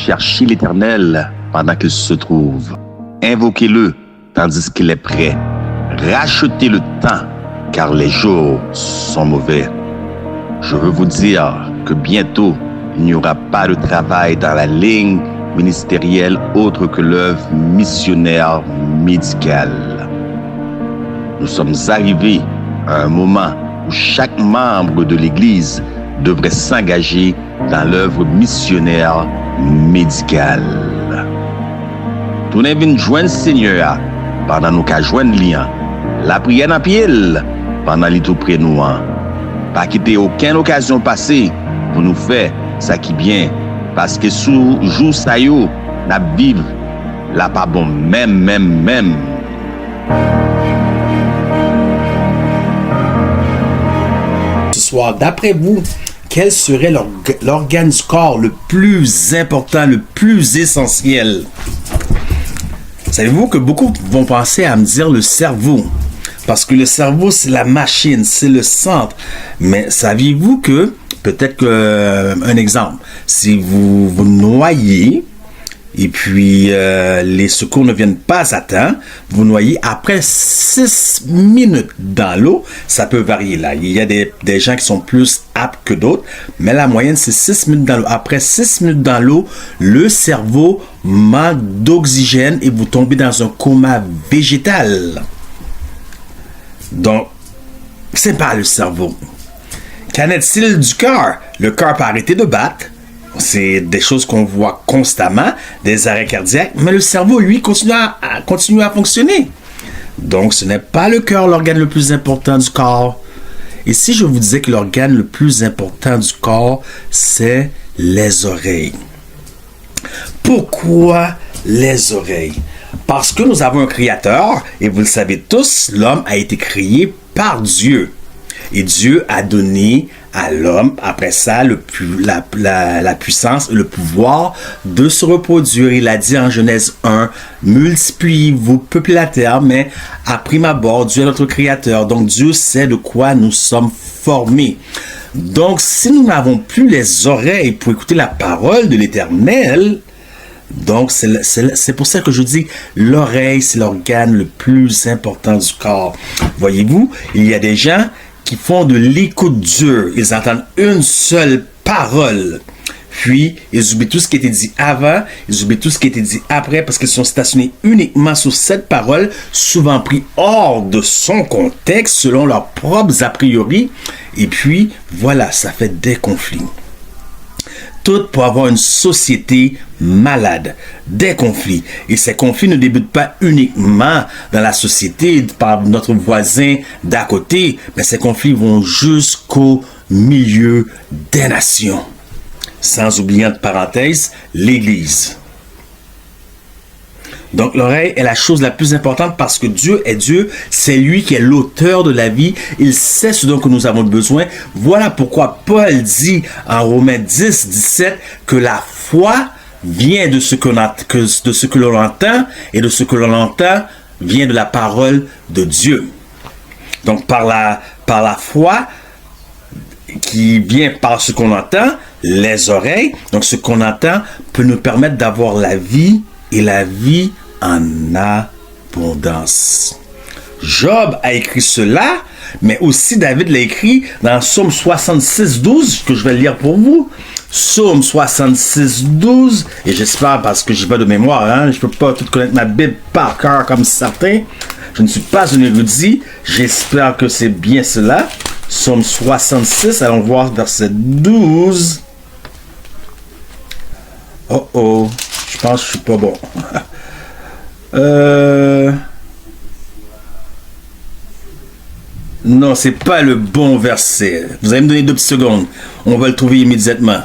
Cherchez l'Éternel pendant qu'il se trouve. Invoquez-le tandis qu'il est prêt. Rachetez le temps, car les jours sont mauvais. Je veux vous dire que bientôt, il n'y aura pas de travail dans la ligne ministérielle autre que l'œuvre missionnaire médicale. Nous sommes arrivés à un moment où chaque membre de l'Église devrait s'engager dans l'œuvre missionnaire médicale. Tout n'est venu joindre Seigneur pendant nous qu'à joindre lien. La prière en pile pendant les tout près nous. Pas quitter aucune occasion passée pour nous faire ça qui bien. Parce que sous jour ça yo, n'a vivre là pas bon même. Ce soir, d'après vous, quel serait l'organe du corps le plus important, le plus essentiel? Savez-vous que beaucoup vont penser à me dire le cerveau? Parce que le cerveau, c'est la machine, c'est le centre. Mais saviez-vous que, peut-être un exemple, si vous vous noyez, et puis les secours ne viennent pas à temps, vous noyez après 6 minutes dans l'eau, ça peut varier là. Il y a des gens qui sont plus aptes que d'autres, mais la moyenne c'est 6 minutes dans l'eau. Après 6 minutes dans l'eau, le cerveau manque d'oxygène et vous tombez dans un coma végétal. Donc, c'est pas le cerveau. Qu'en est-il du cœur? Le cœur peut arrêter de battre. C'est des choses qu'on voit constamment, des arrêts cardiaques, mais le cerveau, lui, continue à fonctionner. Donc, ce n'est pas le cœur l'organe le plus important du corps. Et si je vous disais que l'organe le plus important du corps, c'est les oreilles. Pourquoi les oreilles? Parce que nous avons un créateur, et vous le savez tous, l'homme a été créé par Dieu. Et Dieu a donné à l'homme, après ça, la puissance et le pouvoir de se reproduire. Il a dit en Genèse 1, multipliez-vous, peuplez la terre, mais à prime abord, Dieu est notre créateur. Donc Dieu sait de quoi nous sommes formés. Donc si nous n'avons plus les oreilles pour écouter la parole de l'Éternel, donc c'est pour ça que je dis l'oreille, c'est l'organe le plus important du corps. Voyez-vous, il y a des gens qui font de l'écoute dure. Ils entendent une seule parole. Puis, ils oublient tout ce qui a été dit avant, ils oublient tout ce qui a été dit après, parce qu'ils sont stationnés uniquement sur cette parole, souvent pris hors de son contexte, selon leurs propres a priori. Et puis, voilà, ça fait des conflits. Tout pour avoir une société malade, des conflits. Et ces conflits ne débutent pas uniquement dans la société par notre voisin d'à côté, mais ces conflits vont jusqu'au milieu des nations. Sans oublier, entre parenthèses, l'Église. Donc l'oreille est la chose la plus importante parce que Dieu est Dieu, c'est lui qui est l'auteur de la vie, il sait ce dont nous avons besoin. Voilà pourquoi Paul dit en Romains 10, 17 que la foi vient de ce que l'on entend et de ce que l'on entend vient de la parole de Dieu. Donc par la foi qui vient par ce qu'on entend, les oreilles, donc ce qu'on entend peut nous permettre d'avoir la vie et la vie en abondance. Job a écrit cela, mais aussi David l'a écrit dans Psaume 66, 12, que je vais lire pour vous. Psaume 66, 12, et j'espère, parce que j'ai pas de mémoire, je ne peux pas tout connaître ma Bible par cœur comme certains. Je ne suis pas un érudit, j'espère que c'est bien cela. Psaume 66, allons voir verset 12. Oh, je pense que je suis pas bon. Non, c'est pas le bon verset. Vous allez me donner 2 petites secondes. On va le trouver immédiatement.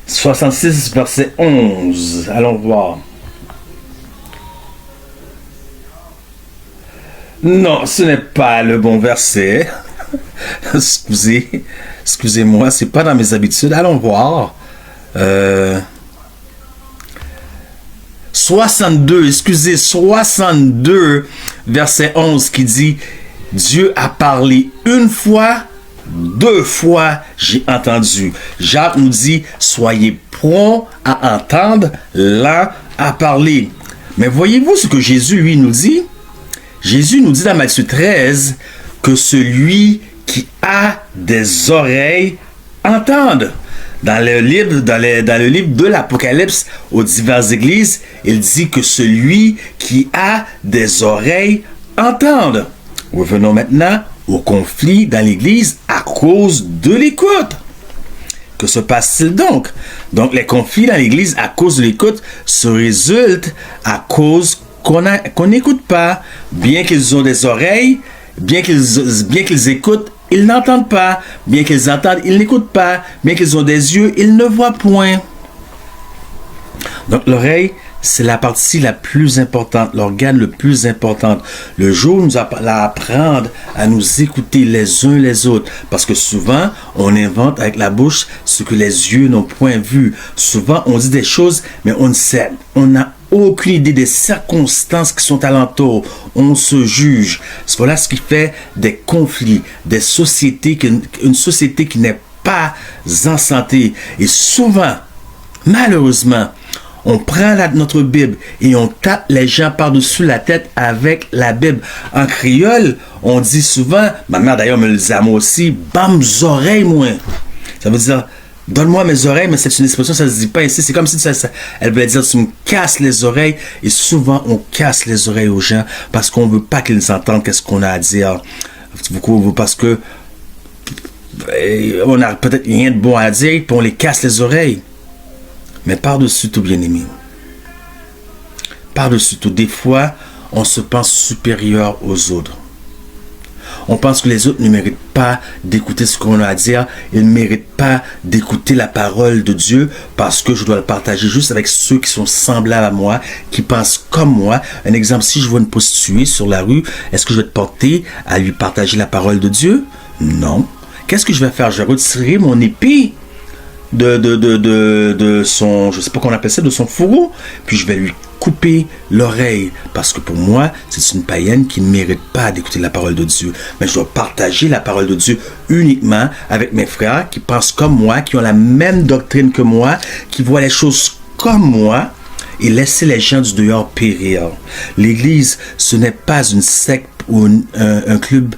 66, verset 11. Allons voir. Non, ce n'est pas le bon verset. Excusez-moi, c'est pas dans mes habitudes. Allons voir. 62, verset 11 qui dit: Dieu a parlé une fois, 2 fois j'ai entendu. Jacques nous dit, soyez prompts à entendre, lents à parler. Mais voyez-vous ce que Jésus, lui, nous dit? Jésus nous dit dans Matthieu 13 que celui qui a des oreilles entende. Dans le livre de l'Apocalypse aux diverses églises, il dit que celui qui a des oreilles entende. Revenons maintenant au conflit dans l'église à cause de l'écoute. Que se passe-t-il donc? Donc les conflits dans l'église à cause de l'écoute se résultent à cause qu'on n'écoute pas. Bien qu'ils ont des oreilles, bien qu'ils écoutent, ils n'entendent pas. Bien qu'ils entendent, ils n'écoutent pas. Bien qu'ils ont des yeux, ils ne voient point. Donc l'oreille, c'est la partie la plus importante, l'organe le plus important. Le jour où nous allons apprendre à nous écouter les uns les autres, parce que souvent, on invente avec la bouche ce que les yeux n'ont point vu. Souvent, on dit des choses, mais on ne sait, on n'a aucune idée des circonstances qui sont alentour. On se juge. Voilà ce qui fait des conflits, des sociétés, une société qui n'est pas en santé. Et souvent, malheureusement, on prend notre Bible et on tape les gens par-dessus la tête avec la Bible. En créole, on dit souvent, ma mère d'ailleurs me le disait à moi aussi, bam, oreilles, moi. Ça veut dire, donne-moi mes oreilles, mais c'est une expression, ça ne se dit pas ici. C'est comme si elle voulait dire, tu me casses les oreilles. Et souvent, on casse les oreilles aux gens parce qu'on ne veut pas qu'ils entendent qu'est-ce qu'on a à dire. Parce que on n'a peut-être rien de bon à dire, puis on les casse les oreilles. Mais par-dessus tout, bien-aimé, par-dessus tout, des fois, on se pense supérieur aux autres. On pense que les autres ne méritent pas d'écouter ce qu'on a à dire. Ils ne méritent pas d'écouter la parole de Dieu parce que je dois le partager juste avec ceux qui sont semblables à moi, qui pensent comme moi. Un exemple, si je vois une prostituée sur la rue, est-ce que je vais te porter à lui partager la parole de Dieu? Non. Qu'est-ce que je vais faire? Je vais retirer mon épée de son, je sais pas qu'on appelle ça, de son fourreau, puis je vais lui couper l'oreille, parce que pour moi, c'est une païenne qui ne mérite pas d'écouter la parole de Dieu. Mais je dois partager la parole de Dieu uniquement avec mes frères qui pensent comme moi, qui ont la même doctrine que moi, qui voient les choses comme moi, et laisser les gens du dehors périr. L'Église, ce n'est pas une secte ou un club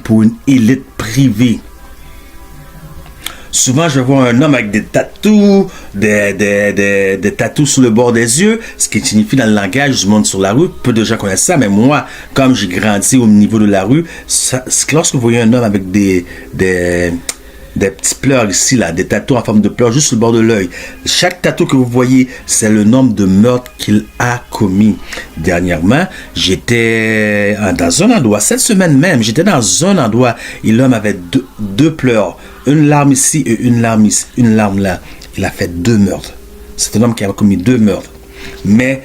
pour une élite privée. Souvent, je vois un homme avec des tatous, des tatous sur le bord des yeux, ce qui signifie dans le langage du monde sur la rue. Peu de gens connaissent ça, mais moi, comme j'ai grandi au niveau de la rue, lorsque vous voyez un homme avec des petits pleurs ici, là, des tatous en forme de pleurs juste sur le bord de l'œil, chaque tatou que vous voyez, c'est le nombre de meurtres qu'il a commis. Dernièrement, j'étais dans un endroit, cette semaine même, j'étais dans un endroit et l'homme avait deux pleurs. Une larme ici et une larme là. Il a fait 2 meurtres. C'est un homme qui a commis 2 meurtres. Mais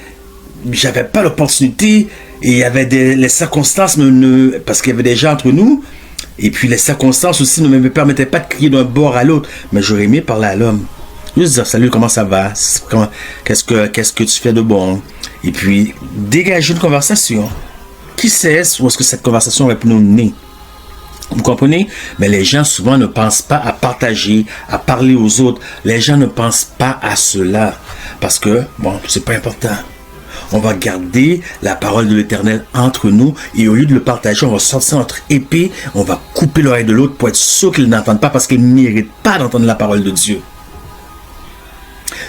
j'avais pas l'opportunité et il y avait les circonstances, parce qu'il y avait des gens entre nous. Et puis les circonstances aussi ne me permettaient pas de crier d'un bord à l'autre. Mais j'aurais aimé parler à l'homme. Juste dire, salut, comment ça va? Qu'est-ce que tu fais de bon? Et puis dégager une conversation. Qui sait où est-ce que cette conversation aurait pu nous mener? Vous comprenez? Mais les gens souvent ne pensent pas à partager, à parler aux autres. Les gens ne pensent pas à cela. Parce que, bon, c'est pas important. On va garder la parole de l'Éternel entre nous et au lieu de le partager, on va sortir notre épée, on va couper l'oreille de l'autre pour être sûr qu'ils n'entendent pas parce qu'ils ne méritent pas d'entendre la parole de Dieu.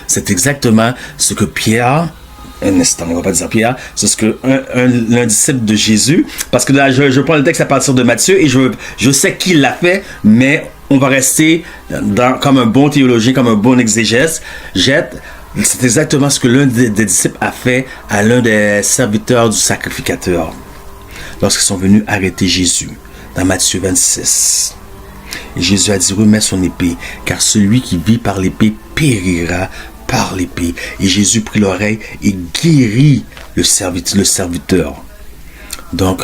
C'est exactement ce que Pierre... Un instant, on va pas dire Pierre, c'est ce que l'un disciple de Jésus, parce que là, je prends le texte à partir de Matthieu et je sais qui l'a fait, mais on va rester comme un bon théologien, comme un bon exégète. C'est exactement ce que l'un des disciples a fait à l'un des serviteurs du sacrificateur, lorsqu'ils sont venus arrêter Jésus, dans Matthieu 26. Et Jésus a dit, remets son épée, car celui qui vit par l'épée périra par l'épée. Et Jésus prit l'oreille et guérit le serviteur. Donc,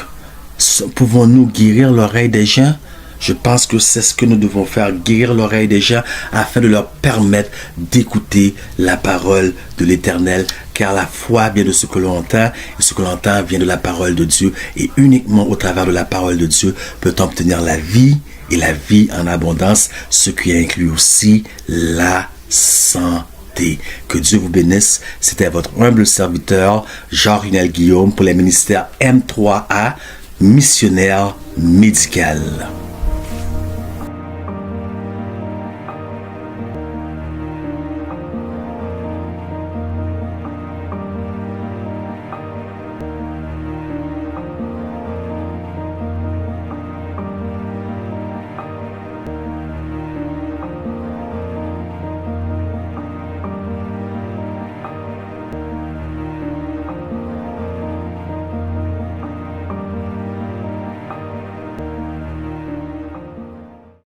pouvons-nous guérir l'oreille des gens? Je pense que c'est ce que nous devons faire, guérir l'oreille des gens afin de leur permettre d'écouter la parole de l'Éternel, car la foi vient de ce que l'on entend, et ce que l'on entend vient de la parole de Dieu, et uniquement au travers de la parole de Dieu peut-on obtenir la vie et la vie en abondance, ce qui inclut aussi la santé. Que Dieu vous bénisse. C'était votre humble serviteur, Jean-Rinel Guillaume, pour les ministères M3A, missionnaire médical.